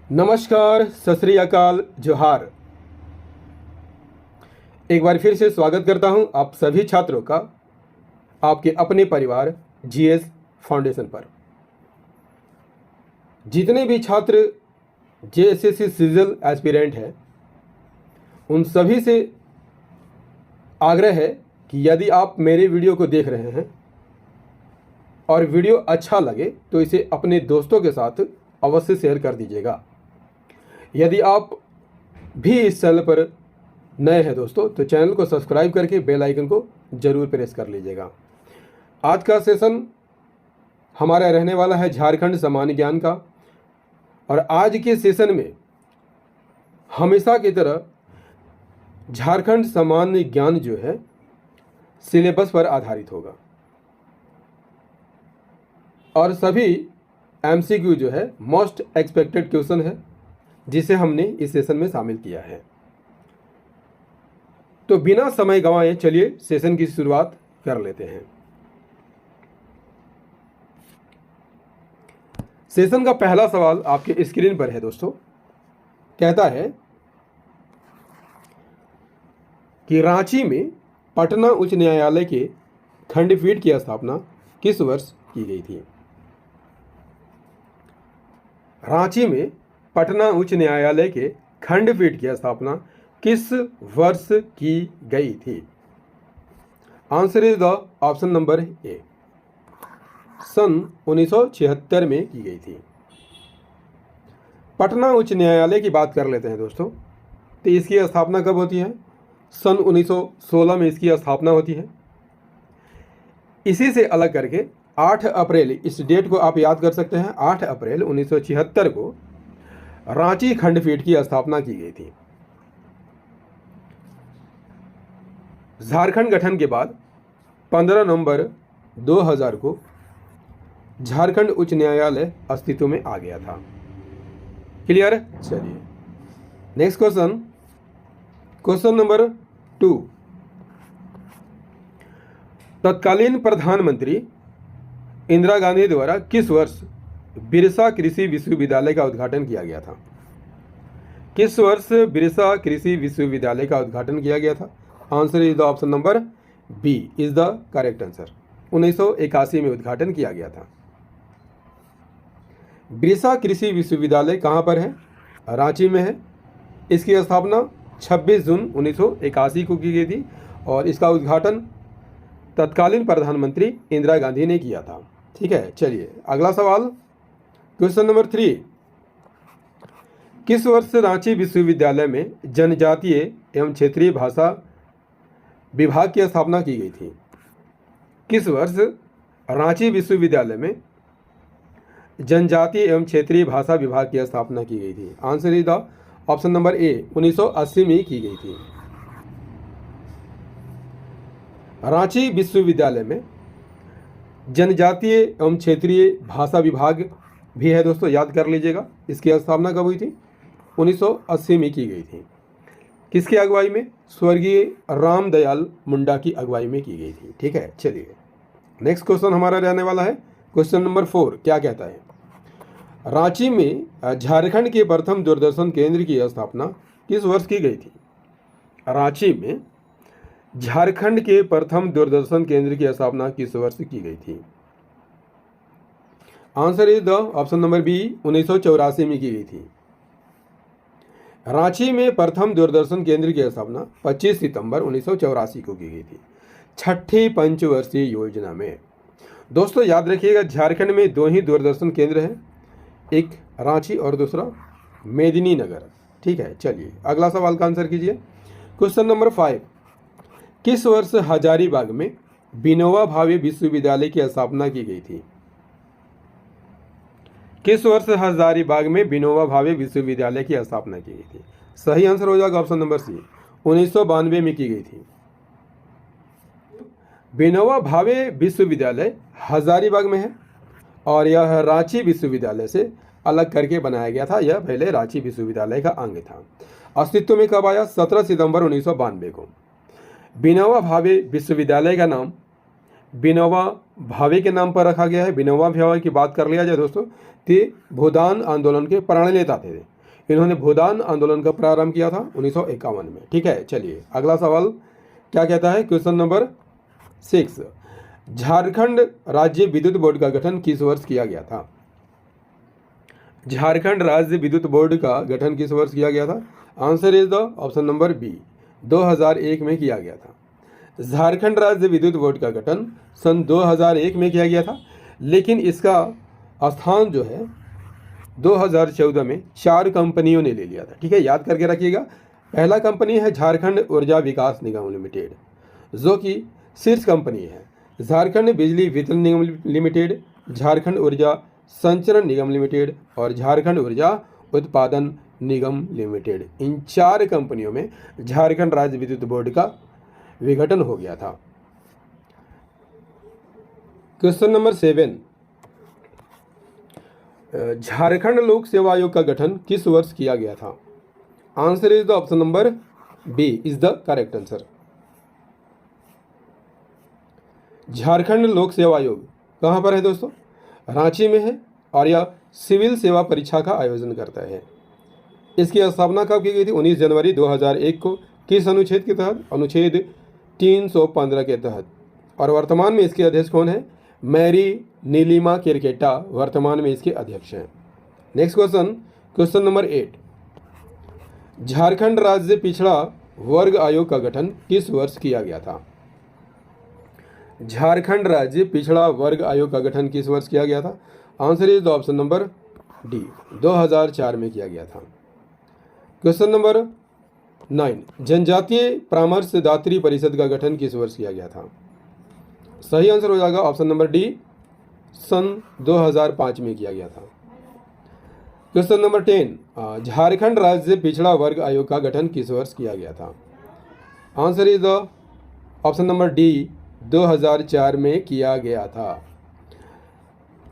नमस्कार, सत श्री अकाल, जोहार। एक बार फिर से स्वागत करता हूं आप सभी छात्रों का आपके अपने परिवार जीएस फाउंडेशन पर। जितने भी छात्र जेएसएससी सीजल एस्पिरेंट हैं उन सभी से आग्रह है कि यदि आप मेरे वीडियो को देख रहे हैं और वीडियो अच्छा लगे तो इसे अपने दोस्तों के साथ अवश्य शेयर कर दीजिएगा। यदि आप भी इस चैनल पर नए हैं दोस्तों तो चैनल को सब्सक्राइब करके बेल आइकन को ज़रूर प्रेस कर लीजिएगा। आज का सेशन हमारा रहने वाला है झारखंड सामान्य ज्ञान का, और आज के सेशन में हमेशा की तरह झारखंड सामान्य ज्ञान जो है सिलेबस पर आधारित होगा और सभी एमसीक्यू जो है मोस्ट एक्सपेक्टेड क्वेश्चन है जिसे हमने इस सेशन में शामिल किया है। तो बिना समय गंवाए चलिए सेशन की शुरुआत कर लेते हैं। सेशन का पहला सवाल आपके स्क्रीन पर है दोस्तों। कहता है कि रांची में पटना उच्च न्यायालय के खंडपीठ की स्थापना किस वर्ष की गई थी? रांची में पटना उच्च न्यायालय के खंडपीठ की स्थापना किस वर्ष की गई थी? Answer is the option number A, सन 1976 में की गई थी। पटना उच्च न्यायालय की बात कर लेते हैं दोस्तों। तो इसकी स्थापना कब होती है? सन 1916 में इसकी स्थापना होती है। इसी से अलग करके 8 अप्रैल, इस डेट को आप याद कर सकते हैं, 8 अप्रैल 1976 को रांची खंडपीठ की स्थापना की गई थी। झारखंड गठन के बाद 15 नवंबर 2000 को झारखंड उच्च न्यायालय अस्तित्व में आ गया था। क्लियर? चलिए नेक्स्ट क्वेश्चन, क्वेश्चन नंबर 2। तत्कालीन प्रधानमंत्री इंदिरा गांधी द्वारा किस वर्ष बिरसा कृषि विश्वविद्यालय का उद्घाटन किया गया था? किस वर्ष बिरसा कृषि विश्वविद्यालय का उद्घाटन किया गया था? Answer is the option number B is the correct answer. 1981 में उद्घाटन किया गया था। बिरसा कृषि विश्वविद्यालय कहाँ पर है? रांची में है। इसकी स्थापना 26 जून 1981 को की गई थी और इसका उद्घाटन तत्कालीन प्रधानमंत्री इंदिरा गांधी ने किया था। ठीक है, चलिए अगला सवाल, क्वेश्चन नंबर 3। किस वर्ष रांची विश्वविद्यालय में जनजातीय एवं क्षेत्रीय भाषा विभाग की स्थापना की गई थी? किस वर्ष रांची विश्वविद्यालय में जनजातीय एवं क्षेत्रीय भाषा विभाग की स्थापना की गई थी? Answer is the option number ए, 1980 में की गई थी। रांची विश्वविद्यालय में जनजातीय एवं क्षेत्रीय भाषा विभाग भी है दोस्तों, याद कर लीजिएगा। इसकी स्थापना कब हुई थी? 1980 में की गई थी। किसकी अगुवाई में? स्वर्गीय रामदयाल मुंडा की अगुवाई में की गई थी। ठीक है, चलिए नेक्स्ट क्वेश्चन हमारा रहने वाला है क्वेश्चन नंबर 4। क्या कहता है? रांची में झारखंड के प्रथम दूरदर्शन केंद्र की स्थापना किस वर्ष की गई थी? रांची में झारखंड के प्रथम दूरदर्शन केंद्र की स्थापना किस वर्ष की गई थी? Answer is the option number B, 1984 में की गई थी। रांची में प्रथम दूरदर्शन केंद्र की स्थापना 25 सितंबर 1984 को की गई थी, छठी पंचवर्षीय योजना में। दोस्तों याद रखिएगा, झारखंड में 2 ही दूरदर्शन केंद्र हैं, एक रांची और दूसरा मेदिनीनगर। ठीक है, चलिए अगला सवाल का आंसर कीजिए। Question number 5। किस वर्ष हजारीबाग में विनोबा भावे विश्वविद्यालय की स्थापना की गई थी? किस वर्ष हजारीबाग में विनोबा भावे विश्वविद्यालय की स्थापना की गई थी? सही आंसर हो जाएगा ऑप्शन नंबर सी, 1992 में की गई थी। विनोबा भावे विश्वविद्यालय हजारीबाग में है और यह रांची विश्वविद्यालय से अलग करके बनाया गया था। यह पहले रांची विश्वविद्यालय का अंग था। अस्तित्व में कब आया? 17 सितंबर 1992 को। विनोबा भावे विश्वविद्यालय का नाम विनोबा भावे के नाम पर रखा गया है। विनोबा भावे की बात कर लिया जाए दोस्तों, ते भूदान आंदोलन के प्रणेता थे। इन्होंने भूदान आंदोलन का प्रारंभ किया था 1951 में। ठीक है, चलिए अगला सवाल क्या कहता है, क्वेश्चन नंबर 6, झारखंड राज्य विद्युत बोर्ड का गठन किस वर्ष किया गया था? झारखंड राज्य विद्युत बोर्ड का गठन किस वर्ष किया गया था? Answer is the option number B, 2001 में किया गया था। झारखंड राज्य विद्युत बोर्ड का गठन सन 2001 में किया गया था, लेकिन इसका स्थान जो है 2014 में 4 कंपनियों ने ले लिया था। ठीक है, याद करके रखिएगा। पहला कंपनी है झारखंड ऊर्जा विकास निगम लिमिटेड, जो कि शीर्ष कंपनी है। झारखंड बिजली वितरण निगम लिमिटेड, झारखंड ऊर्जा संचरण निगम लिमिटेड और झारखंड ऊर्जा उत्पादन निगम लिमिटेड। इन 4 कंपनियों में झारखंड राज्य विद्युत बोर्ड का विघटन हो गया था। क्वेश्चन नंबर 7, झारखंड लोक सेवा आयोग का गठन किस वर्ष किया गया था? Answer is the option number B is the correct answer. Jharkhand लोक सेवा आयोग कहाँ पर है दोस्तों? रांची में है और यह सिविल सेवा परीक्षा का आयोजन करता है। इसकी स्थापना कब की गई थी? 19 जनवरी 2001 को। किस अनुच्छेद के तहत? अनुच्छेद 315 के तहत। और वर्तमान में इसके अध्यक्ष कौन है? मैरी नीलिमा केरकेटा वर्तमान में इसके अध्यक्ष हैं। Next question, question number 8, Jharkhand राज्य पिछड़ा वर्ग आयोग का गठन किस वर्ष किया गया था? झारखंड राज्य पिछड़ा वर्ग आयोग का गठन किस वर्ष किया गया था? Answer is the option number D, 2004 में किया गया था। क्वेश्चन नंबर 9, जनजातीय परामर्शदात्री परिषद का गठन किस वर्ष किया गया था? सही आंसर हो जाएगा ऑप्शन नंबर डी, सन 2005 में किया गया था। क्वेश्चन नंबर 10, झारखंड राज्य पिछड़ा वर्ग आयोग का गठन किस वर्ष किया गया था? Answer is the option number D, 2004 में किया गया था।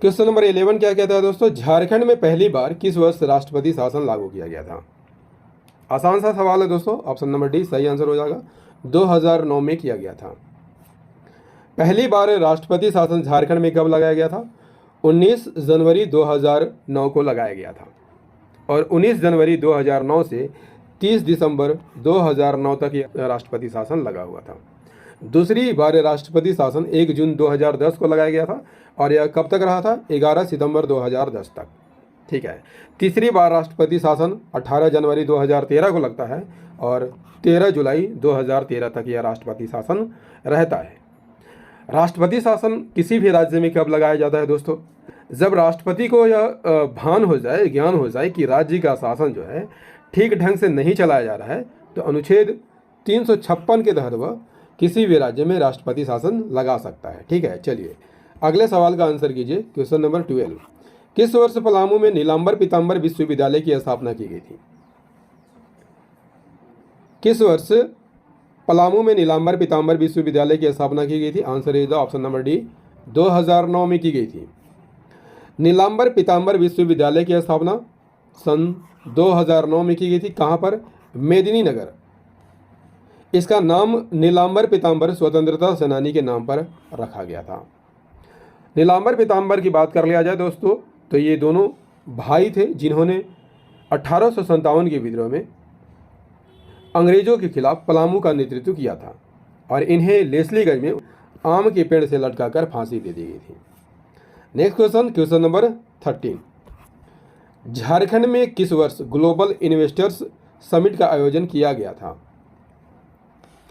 क्वेश्चन नंबर 11 क्या कहता है दोस्तों? झारखंड में पहली बार किस वर्ष राष्ट्रपति शासन लागू किया गया था? आसान सा सवाल है दोस्तों, ऑप्शन नंबर डी सही आंसर हो जाएगा, 2009 में किया गया था। पहली बार राष्ट्रपति शासन झारखंड में कब लगाया गया था? 19 जनवरी 2009 को लगाया गया था और 19 जनवरी 2009 से 30 दिसंबर 2009 तक यह राष्ट्रपति शासन लगा हुआ था। दूसरी बार राष्ट्रपति शासन 1 जून 2010 को लगाया गया था और यह कब तक रहा था? 11 सितंबर 2010 तक। ठीक है, तीसरी बार राष्ट्रपति शासन 18 जनवरी 2013 को लगता है और 13 जुलाई 2013 तक यह राष्ट्रपति शासन रहता है। राष्ट्रपति शासन किसी भी राज्य में कब लगाया जाता है दोस्तों? जब राष्ट्रपति को यह भान हो जाए, ज्ञान हो जाए कि राज्य का शासन जो है ठीक ढंग से नहीं चलाया जा रहा है, तो अनुच्छेद 356 के तहत वह किसी भी राज्य में राष्ट्रपति शासन लगा सकता है। ठीक है, चलिए अगले सवाल का आंसर कीजिए। क्वेश्चन नंबर 12, किस वर्ष पलामू में नीलांबर पीताम्बर विश्वविद्यालय की स्थापना की गई थी? किस वर्ष पलामू में नीलांबर पीताम्बर विश्वविद्यालय की स्थापना की गई थी? Answer is the option number D, 2009 में की गई थी। नीलांबर पीताम्बर विश्वविद्यालय की स्थापना सन 2009 में की गई थी। कहाँ पर? मेदिनीनगर। इसका नाम नीलांबर पीताम्बर स्वतंत्रता सेनानी के नाम पर रखा गया था। नीलांबर पीताम्बर की बात कर लिया जाए दोस्तों, तो ये दोनों भाई थे जिन्होंने 1857 के विद्रोह में अंग्रेजों के खिलाफ पलामू का नेतृत्व किया था और इन्हें लेस्लीगंज में आम के पेड़ से लटकाकर फांसी दे दी गई थी। Next question, question number 13, Jharkhand में किस वर्ष ग्लोबल इन्वेस्टर्स समिट का आयोजन किया गया था?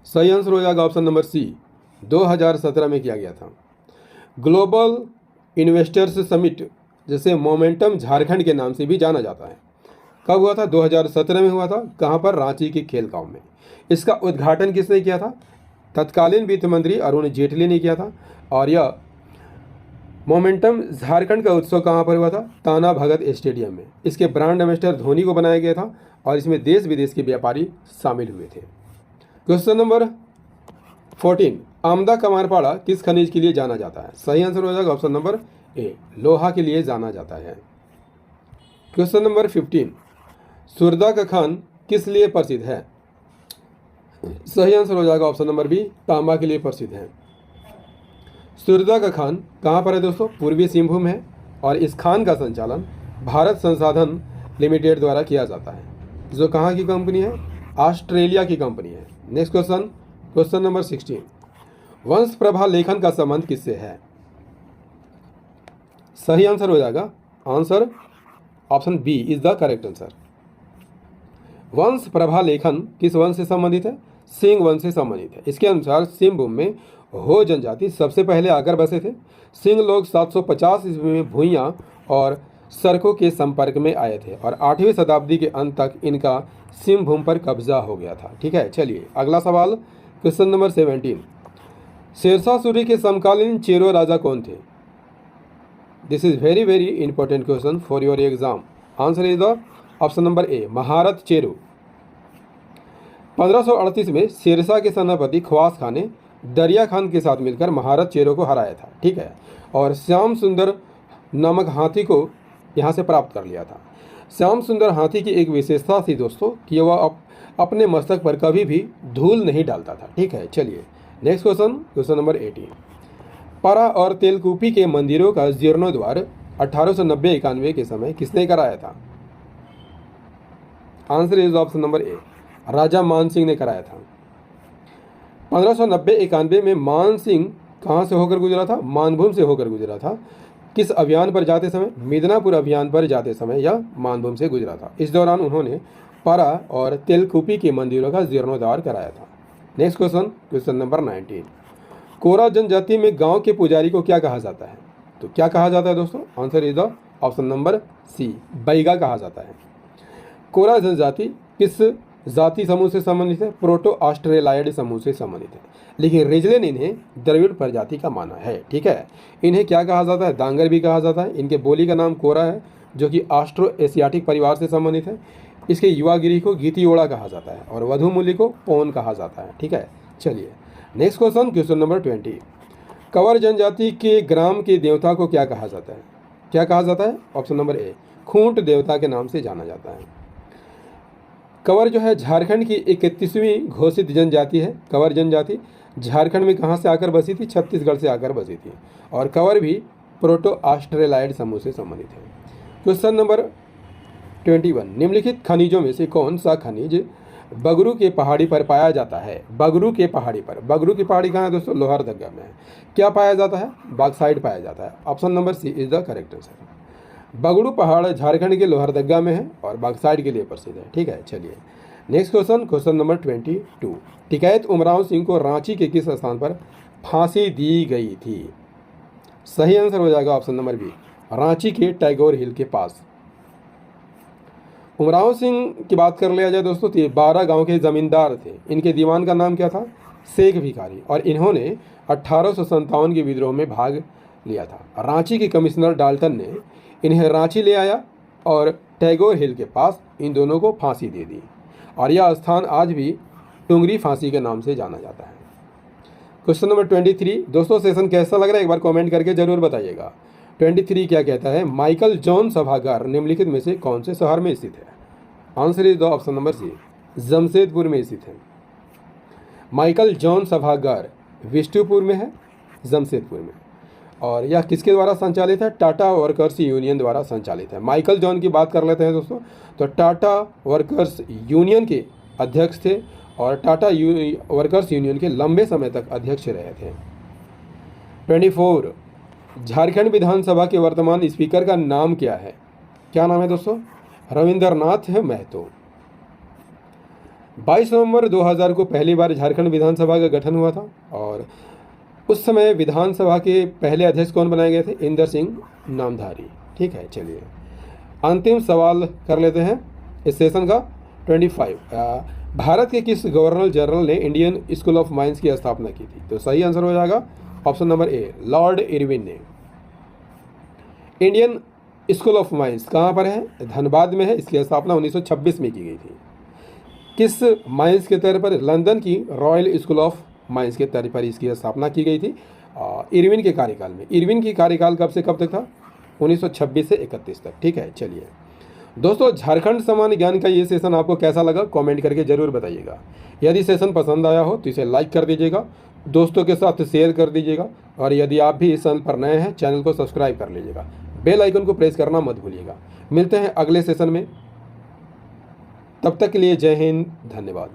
सही आंसर हो जाएगा ऑप्शन नंबर सी, 2017 में किया गया था। ग्लोबल इन्वेस्टर्स समिट, जैसे मोमेंटम झारखंड के नाम से भी जाना जाता है, कब हुआ था? 2017 में हुआ था। कहाँ पर? रांची के खेल गांव में। इसका उद्घाटन किसने किया था? तत्कालीन वित्त मंत्री अरुण जेटली ने किया था। और यह मोमेंटम झारखंड का उत्सव कहाँ पर हुआ था? ताना भगत स्टेडियम में। इसके ब्रांड एम्बेसडर धोनी को बनाया गया था और इसमें देश विदेश के व्यापारी शामिल हुए थे। क्वेश्चन नंबर 14, आमदा कमारपाड़ा किस खनिज के लिए जाना जाता है? सही आंसर हो जाएगा ऑप्शन नंबर ए, लोहा के लिए जाना जाता है। क्वेश्चन नंबर 15, सुरदा का खान किस लिए प्रसिद्ध है? सही आंसर हो जाएगा ऑप्शन नंबर बी, तांबा के लिए प्रसिद्ध है। सुरदा का खान कहाँ पर है दोस्तों? पूर्वी सिंहभूम है और इस खान का संचालन भारत संसाधन लिमिटेड द्वारा किया जाता है, जो कहाँ की कंपनी है? ऑस्ट्रेलिया की कंपनी है। नेक्स्ट क्वेश्चन, क्वेश्चन नंबर 16, वंश प्रभा लेखन का संबंध किससे है? सही आंसर हो जाएगा, answer option B is the correct answer. वंश प्रभा लेखन किस वंश से संबंधित है? सिंह वंश से संबंधित है। इसके अनुसार सिंहभूम में हो जनजाति सबसे पहले आकर बसे थे। सिंह लोग 750 ईस्वी में भुइयां और सड़कों के संपर्क में आए थे और 8वीं शताब्दी के अंत तक इनका सिंहभूम पर कब्जा हो गया था। ठीक है, चलिए अगला सवाल, क्वेश्चन नंबर 17, शेरशाह सूरी के समकालीन चेरो राजा कौन थे? This is very very important question for your exam. Answer is the option number ए, महारत चेरो। 1538 में शेरशाह के सेनापति ख्वास खान ने दरिया खान के साथ मिलकर महारत चेरो को हराया था। ठीक है, और श्याम सुंदर नामक हाथी को यहाँ से प्राप्त कर लिया था। श्याम सुंदर हाथी की एक विशेषता थी दोस्तों कि वह अपने मस्तक पर कभी भी धूल नहीं डालता था। ठीक है, चलिए नेक्स्ट क्वेश्चन, क्वेश्चन नंबर 18, पारा और तेलकुपी के मंदिरों का जीर्णोद्धार 1890-91 के समय किसने कराया था? Answer is option number A, Raja Man Singh ने कराया था। 1590-91 में मान सिंह कहाँ से होकर गुजरा था? मानभूम से होकर गुजरा था। किस अभियान पर जाते समय? मिदनापुर अभियान पर जाते समय यह मानभूम से गुजरा था। इस दौरान उन्होंने पारा और तेलकुपी के मंदिरों का जीर्णोद्धार कराया था। नेक्स्ट क्वेश्चन, क्वेश्चन नंबर 19, कोरा जनजाति में गांव के पुजारी को क्या कहा जाता है? तो क्या कहा जाता है दोस्तों? Answer is the option number C, Baiga कहा जाता है। कोरा जनजाति किस जाति समूह से संबंधित है? प्रोटो ऑस्ट्रेलाइड समूह से संबंधित है, लेकिन रिजलिन इन्हें द्रविड़ प्रजाति का माना है। ठीक है, इन्हें क्या कहा जाता है? दांगर भी कहा जाता है। इनके बोली का नाम कोरा है, जो कि ऑस्ट्रो एशियाटिक परिवार से संबंधित है। इसके युवा गिरी को गीतियोड़ा कहा जाता है और वधु मूल्य को पौन कहा जाता है। ठीक है, चलिए next question, question number 20, Kanwar जनजाति के ग्राम के देवता को क्या कहा जाता है? क्या कहा जाता है? ऑप्शन नंबर ए, खूंट देवता के नाम से जाना जाता है। कंवर जो है झारखंड की 31वीं घोषित जनजाति है। कंवर जनजाति झारखंड में कहाँ से आकर बसी थी? छत्तीसगढ़ से आकर बसी थी, और कंवर भी प्रोटो ऑस्ट्रेलाइड समूह से संबंधित है। क्वेश्चन नंबर 21, निम्नलिखित खनिजों में से कौन सा खनिज बगरू के पहाड़ी पर पाया जाता है? बगरू के पहाड़ी पर, बगरू की पहाड़ी कहाँ है दोस्तों? लोहरदगा में है। क्या पाया जाता है? बॉक्साइट पाया जाता है। Option number C is the correct answer. Bagru पहाड़ झारखंड के लोहरदगा में है और बॉक्साइट के लिए प्रसिद्ध है। ठीक है, चलिए next question, question number 22, Tikait Umrao Singh को रांची के किस स्थान पर फांसी दी गई थी? सही आंसर हो जाएगा ऑप्शन नंबर बी, रांची के टैगोर हिल के पास। उमराव सिंह की बात कर लिया जाए दोस्तों तो ये 12 गांव के जमींदार थे। इनके दीवान का नाम क्या था? शेख भिखारी, और इन्होंने 1857 के विद्रोह में भाग लिया था। रांची के कमिश्नर डाल्टन ने इन्हें रांची ले आया और टैगोर हिल के पास इन दोनों को फांसी दे दी, और यह स्थान आज भी टुंगरी फांसी के नाम से जाना जाता है। क्वेश्चन नंबर 23, दोस्तों सेशन कैसा लग रहा है एक बार कमेंट करके जरूर बताइएगा। 23 क्या कहता है? माइकल जॉन सभागार निम्नलिखित में से कौन से शहर में स्थित है? Answer is the option number C, Jamshedpur में स्थित है। माइकल जॉन सभागार विष्णुपुर में है, जमशेदपुर में, और यह किसके द्वारा संचालित है? टाटा वर्कर्स यूनियन द्वारा संचालित है। माइकल जॉन की बात कर लेते हैं दोस्तों, तो टाटा वर्कर्स यूनियन के अध्यक्ष थे और टाटा वर्कर्स यूनियन के लंबे समय तक अध्यक्ष रहे थे। 24, झारखंड विधानसभा के वर्तमान स्पीकर का नाम क्या है? क्या नाम है दोस्तों? रविंद्रनाथ महतो। 22 नवंबर 2000 को पहली बार झारखंड विधानसभा का गठन हुआ था, और उस समय विधानसभा के पहले अध्यक्ष कौन बनाए गए थे? इंदर सिंह नामधारी। ठीक है, चलिए अंतिम सवाल कर लेते हैं इस सेशन का। 25, भारत के किस गवर्नर जनरल ने इंडियन स्कूल ऑफ माइंस की स्थापना की थी? तो सही आंसर हो जाएगा ऑप्शन नंबर ए, लॉर्ड इरविन ने। इंडियन स्कूल ऑफ माइंस कहाँ पर है? धनबाद में है। इसकी स्थापना 1926 में की गई थी। किस माइंस के तौर पर? लंदन की रॉयल स्कूल ऑफ माइंस के तौर पर इसकी स्थापना की गई थी इरविन के कार्यकाल में। इरविन की कार्यकाल कब से कब तक था? 1926 से 31 तक। ठीक है, चलिए दोस्तों झारखंड सामान्य ज्ञान का ये सेशन आपको कैसा लगा कमेंट करके जरूर बताइएगा। यदि सेशन पसंद आया हो तो इसे लाइक कर दीजिएगा, दोस्तों के साथ शेयर कर दीजिएगा, और यदि आप भी इस चैनल पर नए हैं चैनल को सब्सक्राइब कर लीजिएगा। बेल आइकन को प्रेस करना मत भूलिएगा। मिलते हैं अगले सेशन में। तब तक के लिए जय हिंद, धन्यवाद।